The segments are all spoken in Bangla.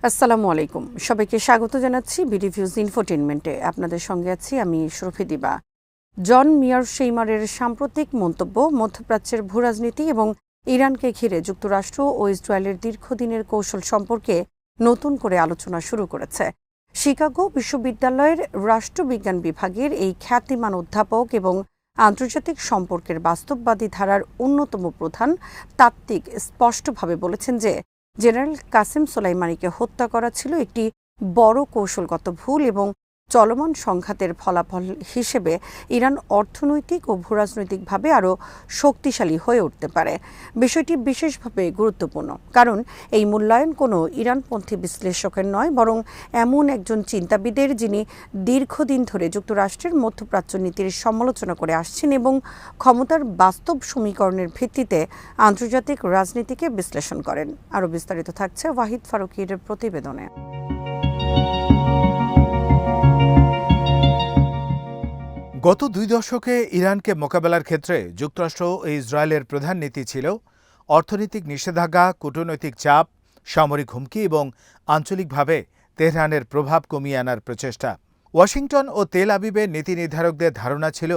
আসসালামু আলাইকুম। সবাইকে স্বাগত জানাচ্ছি বিডিভিউজ ইনফোটেইনমেন্টে। আপনাদের সঙ্গে আছি আমি শরফি দিবা। জন মেয়ারশেইমারের সাম্প্রতিক মন্তব্য মধ্যপ্রাচ্যের ভূরাজনীতি এবং ইরানকে ঘিরে যুক্তরাষ্ট্র ও ইসরায়েলের দীর্ঘদিনের কৌশল সম্পর্কে নতুন করে আলোচনা শুরু করেছে। শিকাগো বিশ্ববিদ্যালয়ের রাষ্ট্রবিজ্ঞান বিভাগের এই খ্যাতিমান অধ্যাপক এবং আন্তর্জাতিক সম্পর্কের বাস্তববাদী ধারার অন্যতম প্রধান তাত্ত্বিক স্পষ্টভাবে বলেছেন যে জেনারেল কাসেম সোলাইমানিকে হত্যা করা ছিল একটি বড় কৌশলগত ভুল এবং চলমান সংঘাতের ফলাফল হিসেবে ইরান অর্থনৈতিক ও ভূরাজনৈতিকভাবে আরও শক্তিশালী হয়ে উঠতে পারে। বিষয়টি বিশেষভাবে গুরুত্বপূর্ণ কারণ এই মূল্যায়ন কোনো ইরানপন্থী বিশ্লেষকের নয়, বরং এমন একজন চিন্তাবিদের যিনি দীর্ঘদিন ধরে যুক্তরাষ্ট্রের মধ্যপ্রাচ্য নীতির সমালোচনা করে আসছেন এবং ক্ষমতার বাস্তব সমীকরণের ভিত্তিতে আন্তর্জাতিক রাজনীতিকে বিশ্লেষণ করেন। আরও বিস্তারিত থাকছে ওয়াহিদ ফারুকীর প্রতিবেদনে। গত 2 দশকে ইরানকে মোকাবেলার ক্ষেত্রে যুক্তরাষ্ট্র ও ইসরায়েলের প্রধান নীতি ছিল অর্থনৈতিক নিষেধাজ্ঞা, কূটনৈতিক চাপ, সামরিক হুমকি এবং আঞ্চলিকভাবে তেহরানের প্রভাব কমিয়ে আনার প্রচেষ্টা। ওয়াশিংটন ও তেল আবিবের নীতি নির্ধারকদের ধারণা ছিল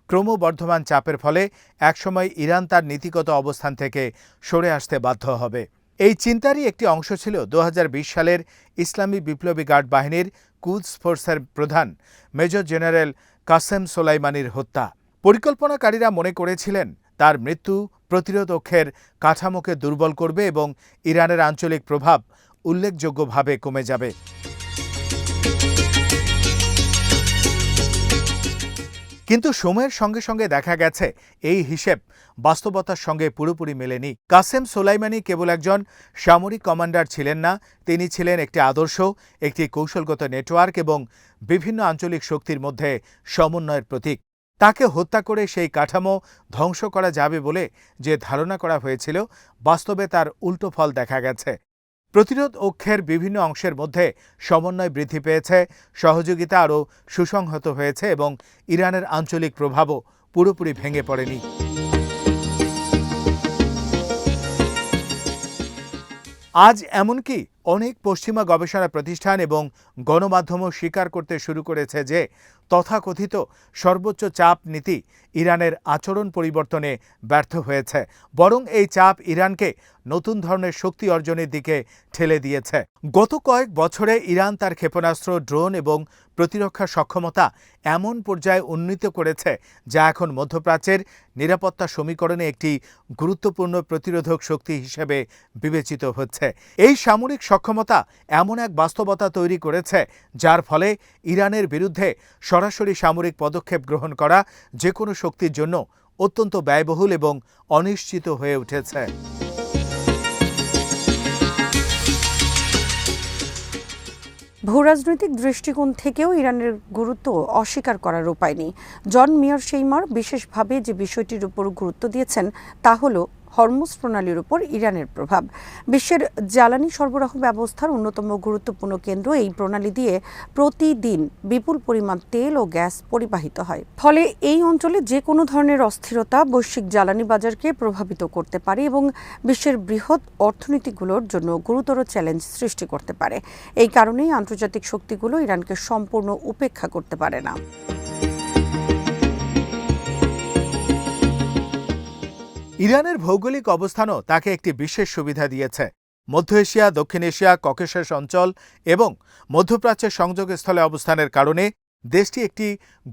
ক্রমবর্ধমান চাপের ফলে একসময় ইরান তার নীতিগত অবস্থান থেকে সরে আসতে বাধ্য হবে। এই চিন্তারই একটি অংশ ছিল 2020 সালের ইসলামী বিপ্লবী গার্ড বাহিনীর কুদস ফোর্সের প্রধান মেজর জেনারেল কাসেম সোলাইমানির হত্যা। পরিকল্পনাকারীরা মনে করেছিলেন তার মৃত্যু প্রতিরোধ অক্ষের কাঠামোকে দুর্বল করবে এবং ইরানের আঞ্চলিক প্রভাব উল্লেখযোগ্যভাবে কমে যাবে। কিন্তু সময়ের সঙ্গে সঙ্গে দেখা গেছে এই হিসেব বাস্তবতার সঙ্গে পুরোপুরি মেলেনি। কাসেম সোলাইমানি কেবল একজন সামরিক কমান্ডার ছিলেন না, তিনি ছিলেন একটি আদর্শ, একটি কৌশলগত নেটওয়ার্ক এবং বিভিন্ন আঞ্চলিক শক্তির মধ্যে সমন্বয়ের প্রতীক। তাকে হত্যা করে সেই কাঠামো ধ্বংস করা যাবে বলে যে ধারণা করা হয়েছিল, বাস্তবে তার উল্টো ফল দেখা গেছে। প্রতিরোধ অক্ষের বিভিন্ন অংশের মধ্যে সমন্বয় বৃদ্ধি পেয়েছে, সহযোগিতা আরও সুসংহত হয়েছে এবং ইরানের আঞ্চলিক প্রভাবও পুরোপুরি ভেঙে পড়েনি। আজ এমনকি অনেক পশ্চিমা গবেষণা প্রতিষ্ঠান এবং গণমাধ্যমও স্বীকার করতে শুরু করেছে যে তথাকথিত সর্বোচ্চ চাপ নীতি ইরানের আচরণ পরিবর্তনে ব্যর্থ হয়েছে, বরং এই চাপ ইরানকে নতুন ধরনের শক্তি অর্জনের দিকে ঠেলে দিয়েছে। গত কয়েক বছরে ইরান তার ক্ষেপণাস্ত্র, ড্রোন এবং প্রতিরক্ষা সক্ষমতা এমন পর্যায়ে উন্নীত করেছে যা এখন মধ্যপ্রাচ্যের নিরাপত্তা সমীকরণে একটি গুরুত্বপূর্ণ প্রতিরোধক শক্তি হিসেবে বিবেচিত হচ্ছে। এই সামরিক সক্ষমতা এমন এক বাস্তবতা তৈরি করেছে যার ফলে ইরানের বিরুদ্ধে সরাসরি সামরিক পদক্ষেপ গ্রহণ করা যে কোনো শক্তির জন্য অত্যন্ত ব্যয়বহুল এবং অনিশ্চিত হয়ে উঠেছে। ভূরাজনৈতিক দৃষ্টিকোণ থেকেও ইরানের গুরুত্ব অস্বীকার করার উপায় নেই। জন মেয়ারশেইমার বিশেষভাবে যে বিষয়টির উপর গুরুত্ব দিয়েছেন তা হল হরমুজ প্রণালীর উপর ইরানের প্রভাব। বিশ্বের জ্বালানি সরবরাহ ব্যবস্থার অন্যতম গুরুত্বপূর্ণ কেন্দ্র এই প্রণালী দিয়ে প্রতিদিন বিপুল পরিমাণ তেল ও গ্যাস পরিবাহিত হয়। ফলে এই অঞ্চলে যে কোনো ধরনের অস্থিরতা বৈশ্বিক জ্বালানি বাজারকে প্রভাবিত করতে পারে এবং বিশ্বের বৃহৎ অর্থনীতিগুলোর জন্য গুরুতর চ্যালেঞ্জ সৃষ্টি করতে পারে। এই কারণেই আন্তর্জাতিক শক্তিগুলো ইরানকে সম্পূর্ণ উপেক্ষা করতে পারে না। ইরানের ভৌগোলিক অবস্থানও তাকে একটি বিশেষ সুবিধা দিয়েছে। মধ্য এশিয়া, দক্ষিণ এশিয়া, ককেশাস অঞ্চল এবং মধ্যপ্রাচ্যের সংযোগস্থলে অবস্থানের কারণে দেশটি একটি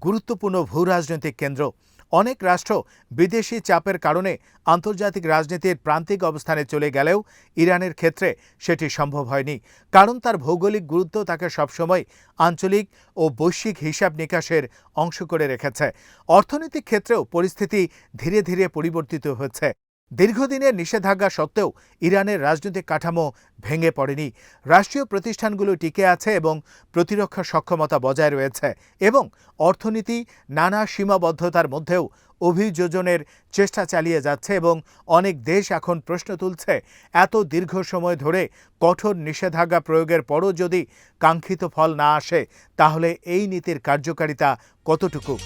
গুরুত্বপূর্ণ ভূরাজনৈতিক কেন্দ্র। অনেক রাষ্ট্র বিদেশি চাপের কারণে আন্তর্জাতিক রাজনীতির প্রান্তিক অবস্থানে চলে গেলেও ইরানের ক্ষেত্রে সেটি সম্ভব হয়নি, কারণ তার ভৌগোলিক গুরুত্ব তাকে সবসময় আঞ্চলিক ও বৈশ্বিক হিসাব নিকাশের অংশ করে রেখেছে। অর্থনৈতিক ক্ষেত্রেও পরিস্থিতি ধীরে ধীরে পরিবর্তিত হচ্ছে। দীর্ঘদিনের নিষেধাজ্ঞা সত্ত্বেও ইরানের রাজনৈতিক কাঠামো ভেঙে পড়েনি। রাষ্ট্রীয় প্রতিষ্ঠানগুলো টিকে আছে এবং প্রতিরক্ষা সক্ষমতা বজায় রয়েছে, এবং অর্থনীতি নানা সীমাবদ্ধতার মধ্যেও অভিযোজনের চেষ্টা চালিয়ে যাচ্ছে। এবং অনেক দেশ এখন প্রশ্ন তুলছে, এত দীর্ঘ সময় ধরে কঠোর নিষেধাজ্ঞা প্রয়োগের পরও যদি কাঙ্ক্ষিত ফল না আসে, তাহলে এই নীতির কার্যকারিতা কতটুকু?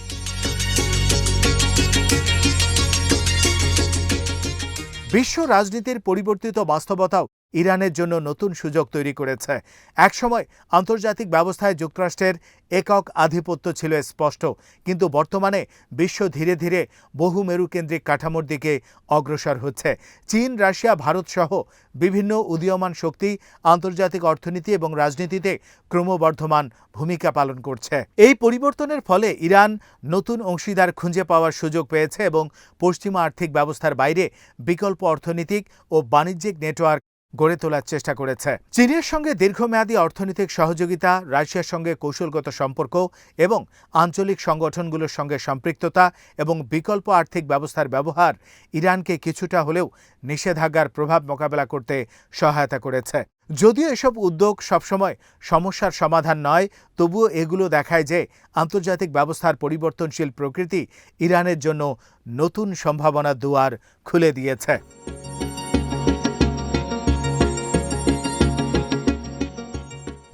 বিশ্ব রাজনীতির পরিবর্তিত বাস্তবতাও ইরানের জন্য নতুন সুযোগ তৈরি করেছে। একসময় আন্তর্জাতিক ব্যবস্থায় যুক্তরাষ্ট্রের একক আধিপত্য ছিল স্পষ্ট, কিন্তু বর্তমানে বিশ্ব ধীরে ধীরে বহুমেরুকেন্দ্রিক কাঠামোর দিকে অগ্রসর হচ্ছে। চীন, রাশিয়া, ভারত সহ বিভিন্ন উদীয়মান শক্তি আন্তর্জাতিক অর্থনীতি এবং রাজনীতিতে ক্রমবর্ধমান ভূমিকা পালন করছে। এই পরিবর্তনের ফলে ইরান নতুন অংশীদার খুঁজে পাওয়ার সুযোগ পেয়েছে এবং পশ্চিমা আর্থিক ব্যবস্থার বাইরে বিকল্প অর্থনৈতিক ও বাণিজ্যিক নেটওয়ার্ক গড়ে তোলার চেষ্টা করেছে। চীনের সঙ্গে দীর্ঘমেয়াদী অর্থনৈতিক সহযোগিতা, রাশিয়ার সঙ্গে কৌশলগত সম্পর্ক এবং আঞ্চলিক সংগঠনগুলোর সঙ্গে সম্পৃক্ততা এবং বিকল্প আর্থিক ব্যবস্থার ব্যবহার ইরানকে কিছুটা হলেও নিষেধাজ্ঞার প্রভাব মোকাবেলা করতে সহায়তা করেছে। যদিও এসব উদ্যোগ সবসময় সমস্যার সমাধান নয়, তবুও এগুলো দেখায় যে আন্তর্জাতিক ব্যবস্থার পরিবর্তনশীল প্রকৃতি ইরানের জন্য নতুন সম্ভাবনার দুয়ার খুলে দিয়েছে।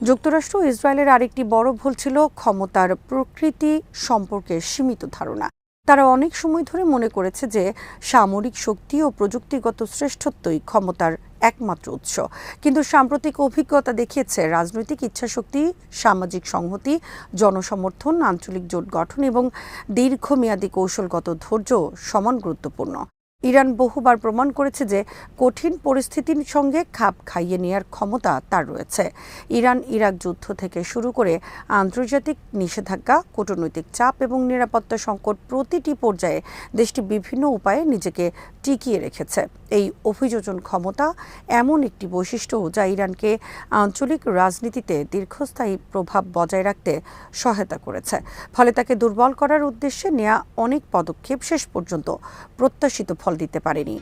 যুক্তরাষ্ট্র ও ইসরায়েলের আরেকটি বড় ভুল ছিল ক্ষমতার প্রকৃতি সম্পর্কে সীমিত ধারণা। তারা অনেক সময় ধরে মনে করেছে যে সামরিক শক্তি ও প্রযুক্তিগত শ্রেষ্ঠত্বই ক্ষমতার একমাত্র উৎস, কিন্তু সাম্প্রতিক অভিজ্ঞতা দেখিয়েছে রাজনৈতিক ইচ্ছাশক্তি, সামাজিক সংহতি, জনসমর্থন, আঞ্চলিক জোট গঠন এবং দীর্ঘমেয়াদী কৌশলগত ধৈর্য সমান গুরুত্বপূর্ণ। ইরান বহুবার প্রমাণ করেছে যে কঠিন পরিস্থিতির সঙ্গে খাপ খাইয়ে নেওয়ার ক্ষমতা তার রয়েছে। ইরান ইরাক যুদ্ধ থেকে শুরু করে আন্তর্জাতিক নিষেধাজ্ঞা, কূটনৈতিক চাপ এবং নিরাপত্তা সংকট প্রতিটি পর্যায়ে দেশটি বিভিন্ন উপায়ে নিজেকে টিকিয়ে রেখেছে। এই অভিযোজন ক্ষমতা এমন একটি বৈশিষ্ট্য যা ইরানকে আঞ্চলিক রাজনীতিতে দীর্ঘস্থায়ী প্রভাব বজায় রাখতে সহায়তা করেছে। ফলে তাকে দুর্বল করার উদ্দেশ্যে নেওয়া অনেক পদক্ষেপ শেষ পর্যন্ত প্রত্যাশিত ফল দিতে পারেনি।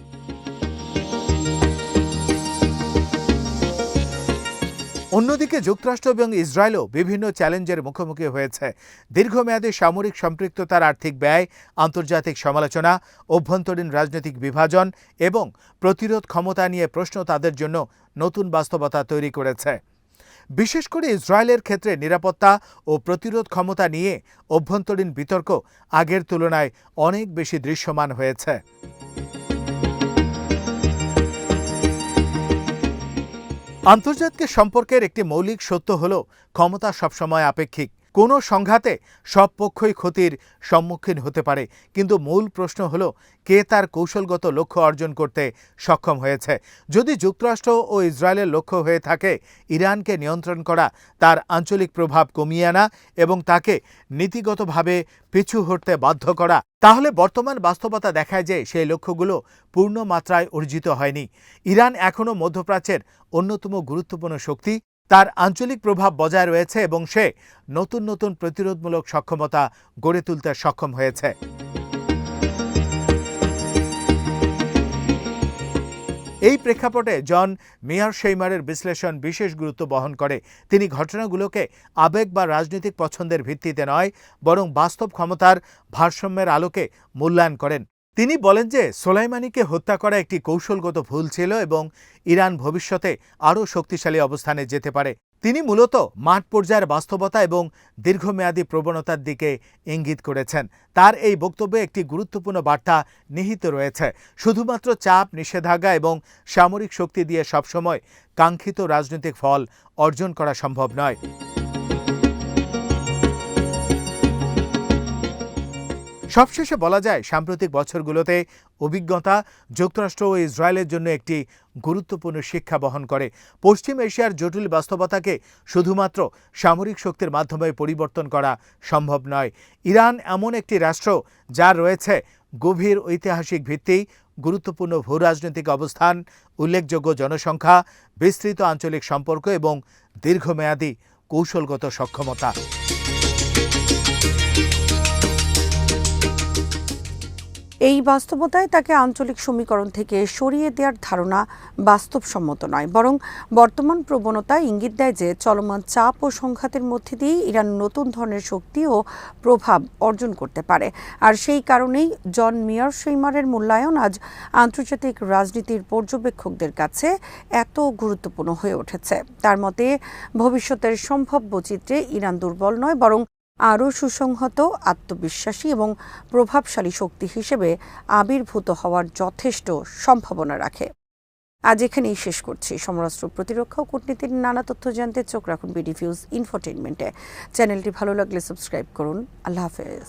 অন্যদিকে যুক্তরাষ্ট্র এবং ইসরায়েলও বিভিন্ন চ্যালেঞ্জের মুখোমুখি হয়েছে। দীর্ঘমেয়াদী সামরিক সম্পৃক্ততার আর্থিক ব্যয়, আন্তর্জাতিক সমালোচনা, অভ্যন্তরীণ রাজনৈতিক বিভাজন এবং প্রতিরোধ ক্ষমতা নিয়ে প্রশ্ন তাদের জন্য নতুন বাস্তবতা তৈরি করেছে। বিশেষ করে ইসরায়েলের ক্ষেত্রে নিরাপত্তা ও প্রতিরোধ ক্ষমতা নিয়ে অভ্যন্তরীণ বিতর্ক আগের তুলনায় অনেক বেশি দৃশ্যমান হয়েছে। আন্তর্জাতিক সম্পর্কের একটি মৌলিক সত্য হল ক্ষমতা সবসময় আপেক্ষিক। কোনো সংঘাতে সব পক্ষই ক্ষতির সম্মুখীন হতে পারে, কিন্তু মূল প্রশ্ন হল কে তার কৌশলগত লক্ষ্য অর্জন করতে সক্ষম হয়েছে। যদি যুক্তরাষ্ট্র ও ইসরায়েলের লক্ষ্য হয়ে থাকে ইরানকে নিয়ন্ত্রণ করা, তার আঞ্চলিক প্রভাব কমিয়ে আনা এবং তাকে নীতিগতভাবে পিছু হটতে বাধ্য করা, তাহলে বর্তমান বাস্তবতা দেখায় যে সেই লক্ষ্যগুলো পূর্ণ মাত্রায় অর্জিত হয়নি। ইরান এখনও মধ্যপ্রাচ্যের অন্যতম গুরুত্বপূর্ণ শক্তি, তার আঞ্চলিক প্রভাব বজায় রয়েছে এবং সে নতুন নতুন প্রতিরোধমূলক সক্ষমতা গড়ে তুলতে সক্ষম হয়েছে। এই প্রেক্ষাপটে জন মিয়ারশেইমারের বিশ্লেষণ বিশেষ গুরুত্ব বহন করে। তিনি ঘটনাগুলোকে আবেগ বা রাজনৈতিক পছন্দের ভিত্তিতে নয়, বরং বাস্তব ক্ষমতার ভারসাম্যের আলোকে মূল্যায়ন করেন। তিনি বলেন যে সোলাইমানিকে হত্যা করা একটি কৌশলগত ভুল ছিল এবং ইরান ভবিষ্যতে আরও শক্তিশালী অবস্থানে যেতে পারে। তিনি মূলত মাঠ পর্যায়ের বাস্তবতা এবং দীর্ঘমেয়াদী প্রবণতার দিকে ইঙ্গিত করেছেন। তার এই বক্তব্যে একটি গুরুত্বপূর্ণ বার্তা নিহিত রয়েছে। শুধুমাত্র চাপ, নিষেধাজ্ঞা এবং সামরিক শক্তি দিয়ে সবসময় কাঙ্ক্ষিত রাজনৈতিক ফল অর্জন করা সম্ভব নয়। সবশেষে বলা যায়, সাম্প্রতিক বছরগুলোতে অভিজ্ঞতা যুক্তরাষ্ট্র ও ইসরায়েলের জন্য একটি গুরুত্বপূর্ণ শিক্ষা বহন করে। পশ্চিম এশিয়ার জটিল বাস্তবতাকে শুধুমাত্র সামরিক শক্তির মাধ্যমে পরিবর্তন করা সম্ভব নয়। ইরান এমন একটি রাষ্ট্র যার রয়েছে গভীর ঐতিহাসিক ভিত্তি, গুরুত্বপূর্ণ ভূরাজনৈতিক অবস্থান, উল্লেখযোগ্য জনসংখ্যা, বিস্তৃত আঞ্চলিক সম্পর্ক এবং দীর্ঘমেয়াদী কৌশলগত সক্ষমতা। এই বাস্তবতায় তাকে আঞ্চলিক সমীকরণ থেকে সরিয়ে দেওয়ার ধারণা বাস্তবসম্মত নয়, বরং বর্তমান প্রবণতা ইঙ্গিত দেয় যে চলমান চাপ ও সংঘাতের মধ্যে দিয়ে ইরান নতুন ধরনের শক্তি ও প্রভাব অর্জন করতে পারে। আর সেই কারণেই জন মিয়ারশেইমারের মূল্যায়ন আজ আন্তর্জাতিক রাজনীতির পর্যবেক্ষকদের কাছে এত গুরুত্বপূর্ণ হয়ে উঠেছে। তার মতে, ভবিষ্যতের সম্ভাব্য চিত্রে ইরান দুর্বল নয়, বরং আরও সুসংহত, আত্মবিশ্বাসী এবং প্রভাবশালী শক্তি হিসেবে আবির্ভূত হওয়ার যথেষ্ট সম্ভাবনা রাখে। আজ এখানেই শেষ করছি। সমরাস্ত্র প্রতিরক্ষা ও কূটনীতির নানা তথ্য জানতে চোখ রাখুন বিডি নিউজ ইনফোটেইনমেন্টে। চ্যানেলটি ভালো লাগলে সাবস্ক্রাইব করুন। আল্লাহ হাফেজ।